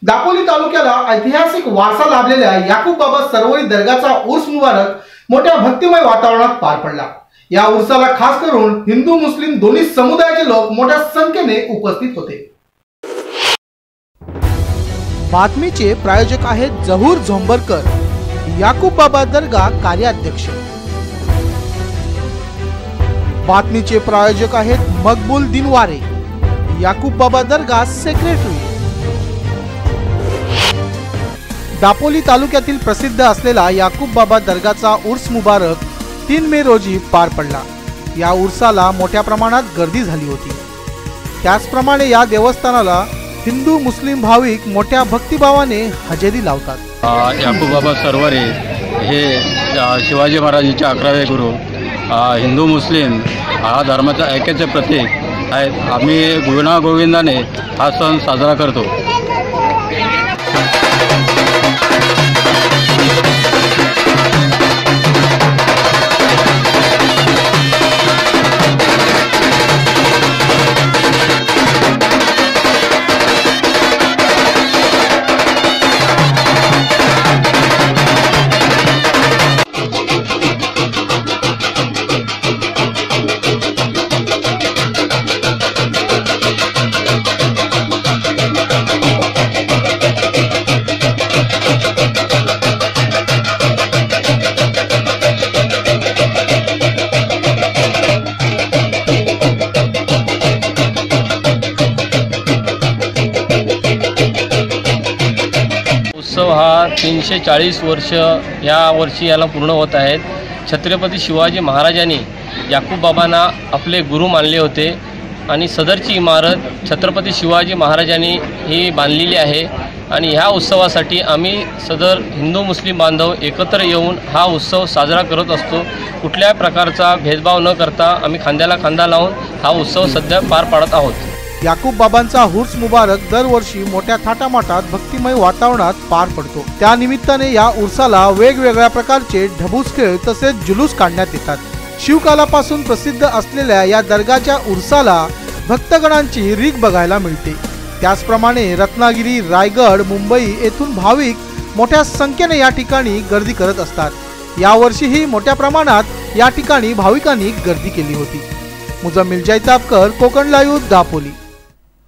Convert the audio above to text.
दापोली तालुक्याला ऐतिहासिक वारसा लाभलेल्या याकूब बाबा सरवरी दर्गाचा उर्स मुबारक मोठ्या भक्तिमय वातावरणात पार पडला। या उर्साला खास करून हिंदू मुस्लिम दोन्ही समुदायाचे लोक मोठ्या संख्येने उपस्थित होते। बातमीचे प्रायोजक आहेत जहूर झोंबरकर, याकूब बाबा दर्गा कार्याध्यक्ष। बातमीचे प्रायोजक आहेत मकबूल दिनवारे, याकूब बाबा दर्गा सेक्रेटरी। दापोली तालुक्यातील प्रसिद्ध असलेला याकूब बाबा दर्गाचा उर्स मुबारक 3 मे रोजी पार पडला। या उर्साला मोठ्या प्रमाणात गर्दी झाली होती। त्याचप्रमाणे या देवस्थानाला हिंदू मुस्लिम भाविक मोठ्या भक्तिभावाने हजेरी लावतात। याकूब बाबा सरवरी हे शिवाजी महाराजांचे 11वे गुरु, हिंदू मुस्लिम हा धर्माच्या ऐक्याचे प्रतीक आहेत। आम्ही गुण्यागोविंदाने हा सण साजरा करतो। उत्सव हा 340 वर्ष या वर्षी याला पूर्ण होत आहेत। छत्रपती शिवाजी महाराजांनी याकूब बाबांना आपले गुरु मानले होते आणि सदरची इमारत छत्रपती शिवाजी महाराजांनी ही बांधलेली आहे। आणि ह्या उत्सवासाठी आम्ही सदर हिंदू मुस्लिम बांधव एकत्र येऊन हा उत्सव साजरा करत असतो। कुठल्याही प्रकारचा भेदभाव न करता आम्ही खांद्याला खांदा लावून हा उत्सव सध्या पार पाडत आहोत। याकूब बाबांचा उर्स मुबारक दरवर्षी मोठ्या थाटामाटात भक्तिमय वातावरणात पार पडतो। त्या निमित्ताने या उर्साला वेगवेगळ्या प्रकारचे ढबूस खेळ तसेच जुलूस काढण्यात येतात। शिवकालापासून प्रसिद्ध असलेल्या या दर्गाच्या उर्साला भक्तगणांची रीघ बघायला मिळते। त्याचप्रमाणे रत्नागिरी, रायगड, मुंबई येथून भाविक मोठ्या संख्येने या ठिकाणी गर्दी करत असतात। यावर्षीही मोठ्या प्रमाणात या ठिकाणी भाविकांनी गर्दी केली होती। मुजम्मिल जैतापकर, कोकण लाईव्ह, दापोली।